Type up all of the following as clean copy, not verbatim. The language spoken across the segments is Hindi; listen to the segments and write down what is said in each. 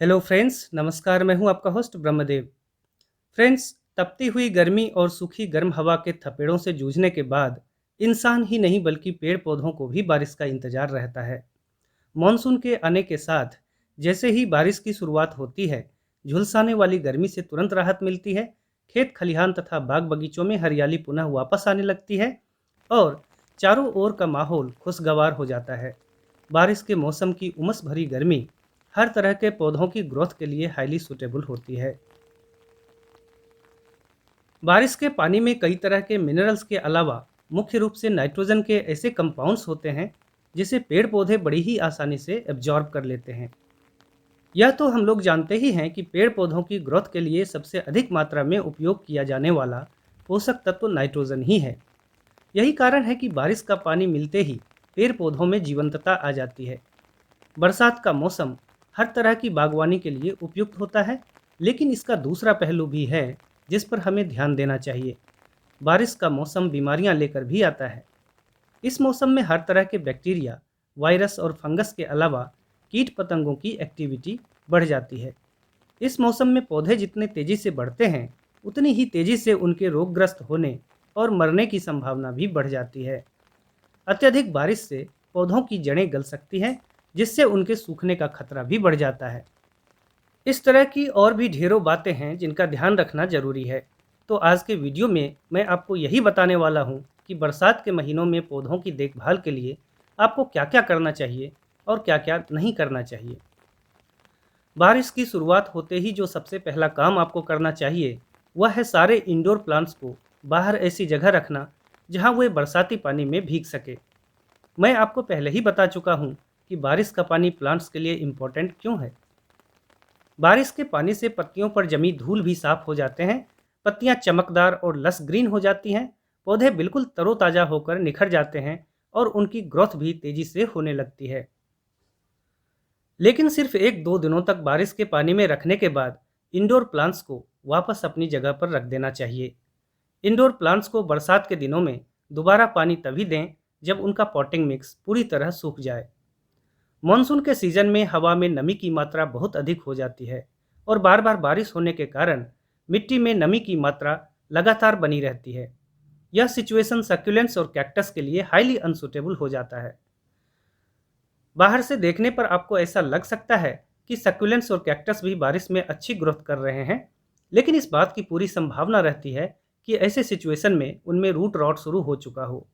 हेलो फ्रेंड्स, नमस्कार। मैं हूं आपका होस्ट ब्रह्मदेव। फ्रेंड्स, तपती हुई गर्मी और सूखी गर्म हवा के थपेड़ों से जूझने के बाद इंसान ही नहीं बल्कि पेड़ पौधों को भी बारिश का इंतजार रहता है। मॉनसून के आने के साथ जैसे ही बारिश की शुरुआत होती है, झुलसाने वाली गर्मी से तुरंत राहत मिलती है। खेत खलिहान तथा बाग बगीचों में हरियाली पुनः वापस आने लगती है और चारों ओर का माहौल खुशगवार हो जाता है। बारिश के मौसम की उमस भरी गर्मी हर तरह के पौधों की ग्रोथ के लिए हाईली सूटेबल होती है। बारिश के पानी में कई तरह के मिनरल्स के अलावा मुख्य रूप से नाइट्रोजन के ऐसे कंपाउंड्स होते हैं जिसे पेड़ पौधे बड़ी ही आसानी से एब्जॉर्ब कर लेते हैं। यह तो हम लोग जानते ही हैं कि पेड़ पौधों की ग्रोथ के लिए सबसे अधिक मात्रा में उपयोग किया जाने वाला पोषक तत्व नाइट्रोजन ही है। यही कारण है कि बारिश का पानी मिलते ही पेड़ पौधों में जीवंतता आ जाती है। बरसात का मौसम हर तरह की बागवानी के लिए उपयुक्त होता है, लेकिन इसका दूसरा पहलू भी है जिस पर हमें ध्यान देना चाहिए। बारिश का मौसम बीमारियां लेकर भी आता है। इस मौसम में हर तरह के बैक्टीरिया, वायरस और फंगस के अलावा कीट पतंगों की एक्टिविटी बढ़ जाती है। इस मौसम में पौधे जितने तेजी से बढ़ते हैं, उतनी ही तेजी से उनके रोगग्रस्त होने और मरने की संभावना भी बढ़ जाती है। अत्यधिक बारिश से पौधों की जड़ें गल सकती हैं, जिससे उनके सूखने का खतरा भी बढ़ जाता है। इस तरह की और भी ढेरों बातें हैं जिनका ध्यान रखना जरूरी है। तो आज के वीडियो में मैं आपको यही बताने वाला हूँ कि बरसात के महीनों में पौधों की देखभाल के लिए आपको क्या-क्या करना चाहिए और क्या-क्या नहीं करना चाहिए। बारिश की शुरुआत होते ही जो सबसे पहला काम आपको करना चाहिए, वह है सारे इंडोर प्लांट्स को बाहर ऐसी जगह रखना जहां वे बरसाती पानी में भीग सके। मैं आपको पहले ही बता चुका हूं कि बारिश का पानी प्लांट्स के लिए इम्पोर्टेंट क्यों है। बारिश के पानी से पत्तियों पर जमी धूल भी साफ हो जाते हैं, पत्तियां चमकदार और लस ग्रीन हो जाती हैं, पौधे बिल्कुल तरोताजा होकर निखर जाते हैं और उनकी ग्रोथ भी तेजी से होने लगती है। लेकिन सिर्फ 1-2 दिनों तक बारिश के पानी में रखने के बाद इंडोर प्लांट्स को वापस अपनी जगह पर रख देना चाहिए। इंडोर प्लांट्स को बरसात के दिनों में दोबारा पानी तभी दें जब उनका पॉटिंग मिक्स पूरी तरह सूख जाए। मॉनसून के सीजन में हवा में नमी की मात्रा बहुत अधिक हो जाती है और बार बार बारिश होने के कारण मिट्टी में नमी की मात्रा लगातार बनी रहती है। यह सिचुएशन सक्यूलेंट्स और कैक्टस के लिए हाईली अनसुटेबल हो जाता है। बाहर से देखने पर आपको ऐसा लग सकता है कि सक्यूलेंट्स और कैक्टस भी बारिश में अच्छी ग्रोथ कर रहे हैं, लेकिन इस बात की पूरी संभावना रहती है कि ऐसे सिचुएशन में उनमें रूट रॉट शुरू हो चुका हो।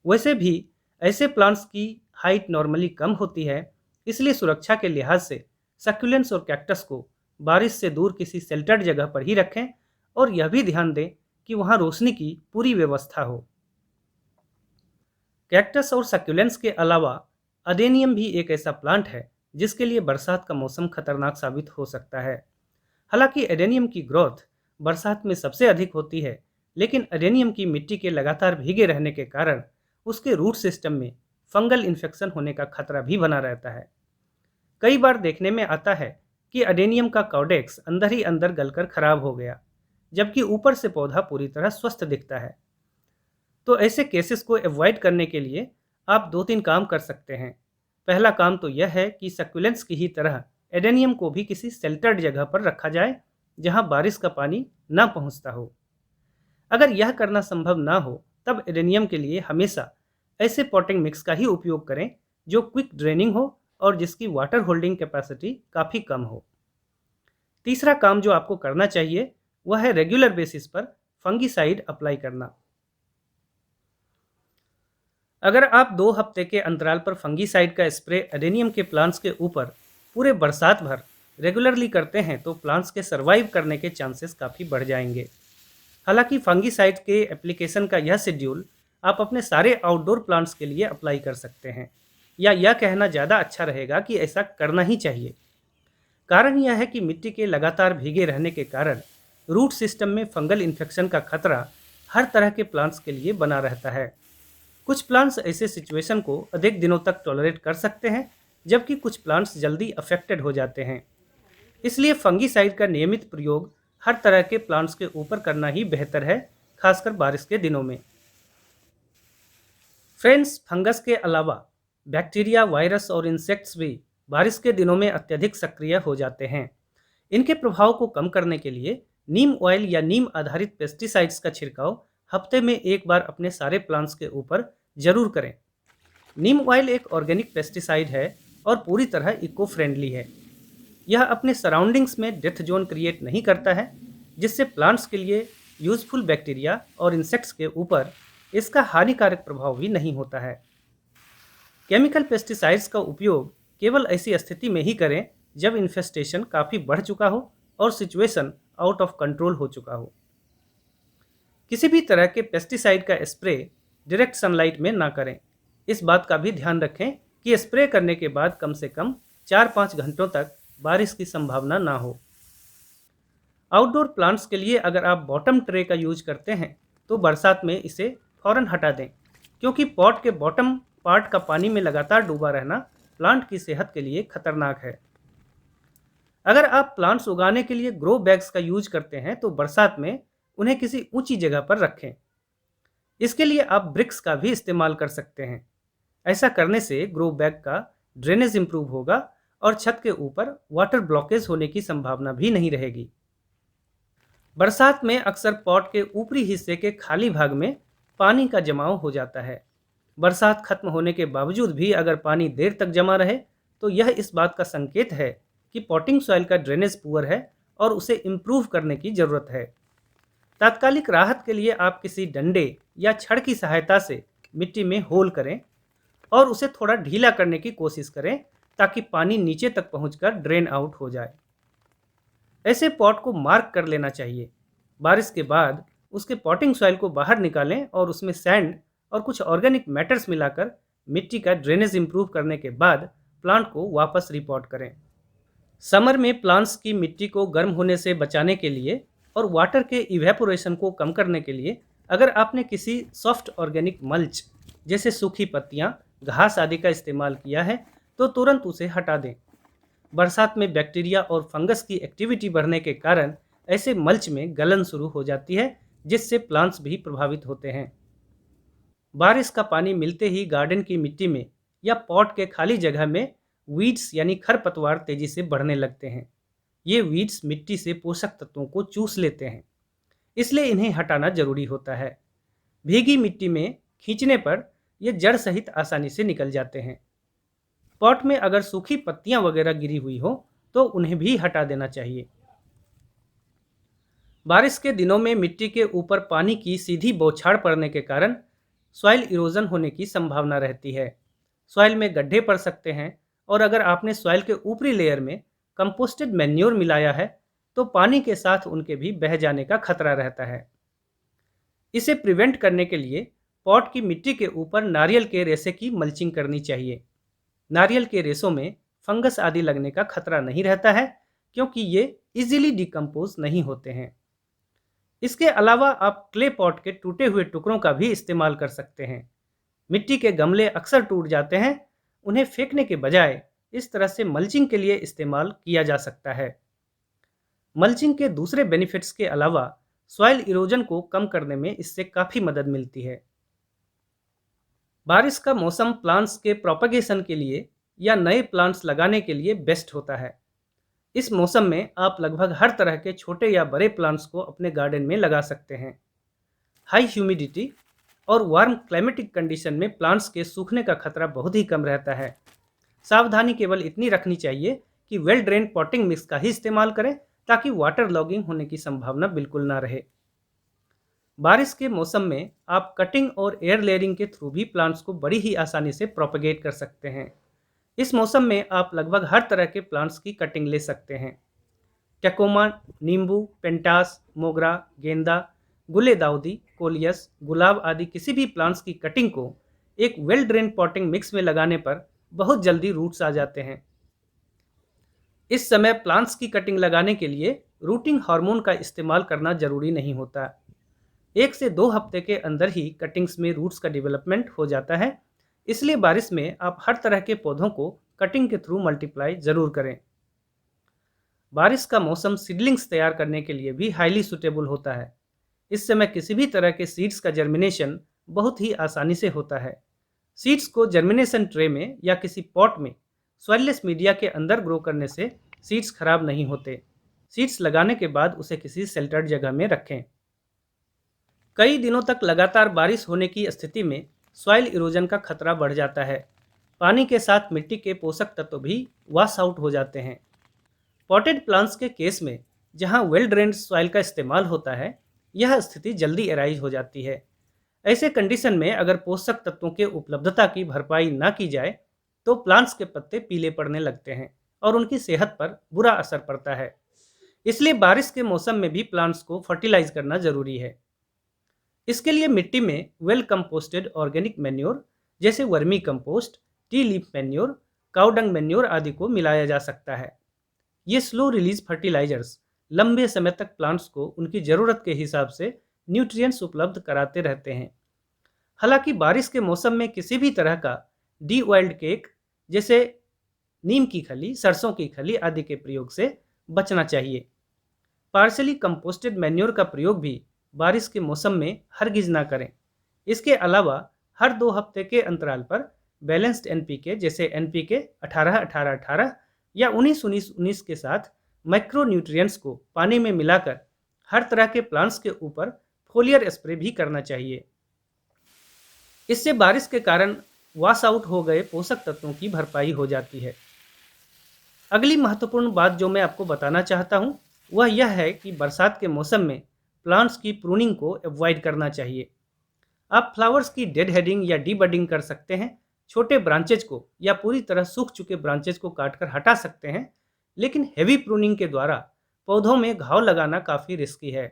वैसे भी ऐसे प्लांट्स की हाइट नॉर्मली कम होती है, इसलिए सुरक्षा के लिहाज से सक्यूलेंट्स और कैक्टस को बारिश से दूर किसी शेल्टर्ड जगह पर ही रखें और यह भी ध्यान दें कि वहां रोशनी की पूरी व्यवस्था हो। कैक्टस और सक्यूलेंट्स के अलावा अडेनियम भी एक ऐसा प्लांट है जिसके लिए बरसात का मौसम खतरनाक साबित हो सकता है। हालांकि एडेनियम की ग्रोथ बरसात में सबसे अधिक होती है, लेकिन एडेनियम की मिट्टी के लगातार भीगे रहने के कारण उसके रूट सिस्टम में फंगल इन्फेक्शन होने का खतरा भी बना रहता है। कई बार देखने में आता है कि एडेनियम का कॉडेक्स अंदर ही अंदर गलकर खराब हो गया, जबकि ऊपर से पौधा पूरी तरह स्वस्थ दिखता है। तो ऐसे केसेस को अवॉइड करने के लिए आप 2-3 काम कर सकते हैं। पहला काम तो यह है कि सक्यूलेंट्स की ही तरह एडेनियम को भी किसी शेल्टर्ड जगह पर रखा जाए जहां बारिश का पानी ना पहुंचता हो। अगर यह करना संभव ना हो, तब एडेनियम के लिए हमेशा ऐसे पॉटिंग मिक्स का ही उपयोग करें जो क्विक ड्रेनिंग हो और जिसकी वाटर होल्डिंग कैपेसिटी काफ़ी कम हो। तीसरा काम जो आपको करना चाहिए वह है रेगुलर बेसिस पर फंगीसाइड अप्लाई करना। अगर आप 2 हफ्ते के अंतराल पर फंगीसाइड का स्प्रे एडेनियम के प्लांट्स के ऊपर पूरे बरसात भर रेगुलरली करते हैं तो प्लांट्स के सर्वाइव करने के चांसेस काफ़ी बढ़ जाएंगे। हालांकि फंगीसाइड के एप्लीकेशन का यह शेड्यूल आप अपने सारे आउटडोर प्लांट्स के लिए अप्लाई कर सकते हैं, या यह कहना ज़्यादा अच्छा रहेगा कि ऐसा करना ही चाहिए। कारण यह है कि मिट्टी के लगातार भीगे रहने के कारण रूट सिस्टम में फंगल इन्फेक्शन का खतरा हर तरह के प्लांट्स के लिए बना रहता है। कुछ प्लांट्स ऐसे सिचुएशन को अधिक दिनों तक टॉलरेट कर सकते हैं, जबकि कुछ प्लांट्स जल्दी अफेक्टेड हो जाते हैं। इसलिए फंगीसाइड का नियमित प्रयोग हर तरह के प्लांट्स के ऊपर करना ही बेहतर है, खासकर बारिश के दिनों में। फ्रेंड्स, फंगस के अलावा बैक्टीरिया, वायरस और इंसेक्ट्स भी बारिश के दिनों में अत्यधिक सक्रिय हो जाते हैं। इनके प्रभाव को कम करने के लिए नीम ऑयल या नीम आधारित पेस्टिसाइड्स का छिड़काव हफ्ते में एक बार अपने सारे प्लांट्स के ऊपर जरूर करें। नीम ऑयल एक ऑर्गेनिक पेस्टिसाइड है और पूरी तरह इको फ्रेंडली है। यह अपने सराउंडिंग्स में डेथ जोन क्रिएट नहीं करता है, जिससे प्लांट्स के लिए यूजफुल बैक्टीरिया और इंसेक्ट्स के ऊपर इसका हानिकारक प्रभाव भी नहीं होता है। केमिकल पेस्टिसाइड्स का उपयोग केवल ऐसी स्थिति में ही करें जब इन्फेस्टेशन काफ़ी बढ़ चुका हो और सिचुएशन आउट ऑफ कंट्रोल हो चुका हो। किसी भी तरह के पेस्टिसाइड का स्प्रे डायरेक्ट सनलाइट में ना करें। इस बात का भी ध्यान रखें कि स्प्रे करने के बाद कम से कम 4-5 घंटों तक बारिश की संभावना ना हो। आउटडोर प्लांट्स के लिए अगर आप बॉटम ट्रे का यूज करते हैं तो बरसात में इसे फौरन हटा दें, क्योंकि पॉट के बॉटम पार्ट का पानी में लगातार डूबा रहना प्लांट की सेहत के लिए खतरनाक है। अगर आप प्लांट्स उगाने के लिए ग्रो बैग्स का यूज करते हैं तो बरसात में उन्हें किसी ऊंची जगह पर रखें। इसके लिए आप ब्रिक्स का भी इस्तेमाल कर सकते हैं। ऐसा करने से ग्रो बैग का ड्रेनेज इंप्रूव होगा और छत के ऊपर वाटर ब्लॉकेज होने की संभावना भी नहीं रहेगी। बरसात में अक्सर पॉट के ऊपरी हिस्से के खाली भाग में पानी का जमाव हो जाता है। बरसात खत्म होने के बावजूद भी अगर पानी देर तक जमा रहे तो यह इस बात का संकेत है कि पॉटिंग सॉइल का ड्रेनेज पुअर है और उसे इम्प्रूव करने की ज़रूरत है। तात्कालिक राहत के लिए आप किसी डंडे या छड़ की सहायता से मिट्टी में होल करें और उसे थोड़ा ढीला करने की कोशिश करें ताकि पानी नीचे तक पहुंचकर ड्रेन आउट हो जाए। ऐसे पॉट को मार्क कर लेना चाहिए। बारिश के बाद उसके पॉटिंग सॉइल को बाहर निकालें और उसमें सैंड और कुछ ऑर्गेनिक मैटर्स मिलाकर मिट्टी का ड्रेनेज इंप्रूव करने के बाद प्लांट को वापस रिपॉट करें। समर में प्लांट्स की मिट्टी को गर्म होने से बचाने के लिए और वाटर के इवेपोरेशन को कम करने के लिए अगर आपने किसी सॉफ्ट ऑर्गेनिक मल्च जैसे सूखी पत्तियां, घास आदि का इस्तेमाल किया है तो तुरंत उसे हटा दें। बरसात में बैक्टीरिया और फंगस की एक्टिविटी बढ़ने के कारण ऐसे मल्च में गलन शुरू हो जाती है, जिससे प्लांट्स भी प्रभावित होते हैं। बारिश का पानी मिलते ही गार्डन की मिट्टी में या पॉट के खाली जगह में वीड्स यानी खरपतवार तेजी से बढ़ने लगते हैं। ये वीड्स मिट्टी से पोषक तत्वों को चूस लेते हैं, इसलिए इन्हें हटाना जरूरी होता है। भीगी मिट्टी में खींचने पर ये जड़ सहित आसानी से निकल जाते हैं। पॉट में अगर सूखी पत्तियां वगैरह गिरी हुई हो तो उन्हें भी हटा देना चाहिए। बारिश के दिनों में मिट्टी के ऊपर पानी की सीधी बौछार पड़ने के कारण सॉइल इरोजन होने की संभावना रहती है। सॉइल में गड्ढे पड़ सकते हैं और अगर आपने सॉइल के ऊपरी लेयर में कंपोस्टेड मैन्योर मिलाया है तो पानी के साथ उनके भी बह जाने का खतरा रहता है। इसे प्रिवेंट करने के लिए पॉट की मिट्टी के ऊपर नारियल के रेशे की मल्चिंग करनी चाहिए। नारियल के रेशों में फंगस आदि लगने का खतरा नहीं रहता है, क्योंकि ये इजीली डिकम्पोज नहीं होते हैं। इसके अलावा आप क्ले पॉट के टूटे हुए टुकड़ों का भी इस्तेमाल कर सकते हैं। मिट्टी के गमले अक्सर टूट जाते हैं, उन्हें फेंकने के बजाय इस तरह से मल्चिंग के लिए इस्तेमाल किया जा सकता है। मल्चिंग के दूसरे बेनिफिट्स के अलावा सॉइल इरोजन को कम करने में इससे काफ़ी मदद मिलती है। बारिश का मौसम प्लांट्स के प्रोपगेशन के लिए या नए प्लांट्स लगाने के लिए बेस्ट होता है। इस मौसम में आप लगभग हर तरह के छोटे या बड़े प्लांट्स को अपने गार्डन में लगा सकते हैं। हाई ह्यूमिडिटी और वार्म क्लाइमेटिक कंडीशन में प्लांट्स के सूखने का खतरा बहुत ही कम रहता है। सावधानी केवल इतनी रखनी चाहिए कि वेल ड्रेन पॉटिंग मिक्स का ही इस्तेमाल करें ताकि वाटर लॉगिंग होने की संभावना बिल्कुल ना रहे। बारिश के मौसम में आप कटिंग और एयर लेयरिंग के थ्रू भी प्लांट्स को बड़ी ही आसानी से प्रोपगेट कर सकते हैं। इस मौसम में आप लगभग हर तरह के प्लांट्स की कटिंग ले सकते हैं। टेकोमा, नींबू, पेंटास, मोगरा, गेंदा, गुलेदाउदी, कोलियस, गुलाब आदि किसी भी प्लांट्स की कटिंग को एक वेल ड्रेन पॉटिंग मिक्स में लगाने पर बहुत जल्दी रूट्स आ जाते हैं। इस समय प्लांट्स की कटिंग लगाने के लिए रूटिंग हार्मोन का इस्तेमाल करना जरूरी नहीं होता। 1 से 2 हफ्ते के अंदर ही कटिंग्स में रूट्स का डेवलपमेंट हो जाता है, इसलिए बारिश में आप हर तरह के पौधों को कटिंग के थ्रू मल्टीप्लाई जरूर करें। बारिश का मौसम सीडलिंग्स तैयार करने के लिए भी हाईली सूटेबल होता है। इस समय किसी भी तरह के सीड्स का जर्मिनेशन बहुत ही आसानी से होता है। सीड्स को जर्मिनेशन ट्रे में या किसी पॉट में सॉइललेस मीडिया के अंदर ग्रो करने से सीड्स खराब नहीं होते। सीड्स लगाने के बाद उसे किसी शेल्टर्ड जगह में रखें। कई दिनों तक लगातार बारिश होने की स्थिति में सॉइल इरोजन का खतरा बढ़ जाता है। पानी के साथ मिट्टी के पोषक तत्व भी वॉश आउट हो जाते हैं। पॉटेड प्लांट्स के केस में जहां वेल ड्रेन्ड सॉइल का इस्तेमाल होता है, यह स्थिति जल्दी एराइज हो जाती है। ऐसे कंडीशन में अगर पोषक तत्वों के उपलब्धता की भरपाई ना की जाए तो प्लांट्स के पत्ते पीले पड़ने लगते हैं और उनकी सेहत पर बुरा असर पड़ता है। इसलिए बारिश के मौसम में भी प्लांट्स को फर्टिलाइज करना जरूरी है। इसके लिए मिट्टी में वेल कंपोस्टेड ऑर्गेनिक मैन्योर जैसे vermi compost, T leaf manure, cow dung manure आदि को मिलाया जा सकता है। ये स्लो रिलीज फर्टिलाइजर्स लंबे समय तक प्लांट्स को उनकी ज़रूरत के हिसाब से न्यूट्रिएंट्स उपलब्ध कराते रहते हैं। हालांकि बारिश के मौसम में किसी भी तरह का डी ऑयल्ड केक जैसे नीम की खली, सरसों की खली आदि के प्रयोग से बचना चाहिए। पार्शली कंपोस्टेड मैन्योर का प्रयोग भी बारिश के मौसम में हरगिज ना करें। इसके अलावा हर 2 हफ्ते के अंतराल पर बैलेंस्ड एनपीके जैसे एनपीके 18-18-18 या 19-19-19 के साथ माइक्रो न्यूट्रिएंट्स को पानी में मिलाकर हर तरह के प्लांट्स के ऊपर फोलियर स्प्रे भी करना चाहिए। इससे बारिश के कारण वॉश आउट हो गए पोषक तत्वों की भरपाई हो जाती है। अगली महत्वपूर्ण बात जो मैं आपको बताना चाहता हूँ वह यह है कि बरसात के मौसम में प्लांट्स की प्रूनिंग को अवॉइड करना चाहिए। आप फ्लावर्स की डेड हेडिंग या डीबडिंग कर सकते हैं। छोटे ब्रांचेज को या पूरी तरह सूख चुके ब्रांचेज को काटकर हटा सकते हैं, लेकिन हेवी प्रूनिंग के द्वारा पौधों में घाव लगाना काफ़ी रिस्की है।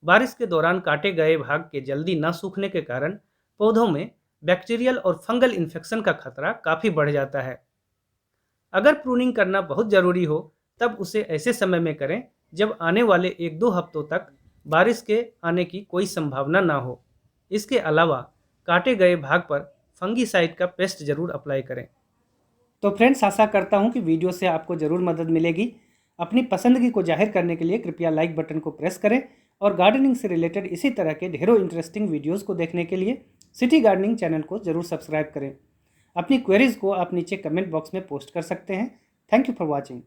बारिश के दौरान काटे गए भाग के जल्दी ना सूखने के कारण पौधों में बैक्टीरियल और फंगल इन्फेक्शन का खतरा काफ़ी बढ़ जाता है। अगर प्रूनिंग करना बहुत ज़रूरी हो तब उसे ऐसे समय में करें जब आने वाले 1-2 हफ्तों तक बारिश के आने की कोई संभावना ना हो। इसके अलावा काटे गए भाग पर फंगीसाइड का पेस्ट जरूर अप्लाई करें। तो फ्रेंड्स, आशा करता हूं कि वीडियो से आपको ज़रूर मदद मिलेगी। अपनी पसंदगी को जाहिर करने के लिए कृपया लाइक बटन को प्रेस करें और गार्डनिंग से रिलेटेड इसी तरह के ढेरों इंटरेस्टिंग वीडियोस को देखने के लिए सिटी गार्डनिंग चैनल को ज़रूर सब्सक्राइब करें। अपनी क्वेरीज को आप नीचे कमेंट बॉक्स में पोस्ट कर सकते हैं। Thank you for watching.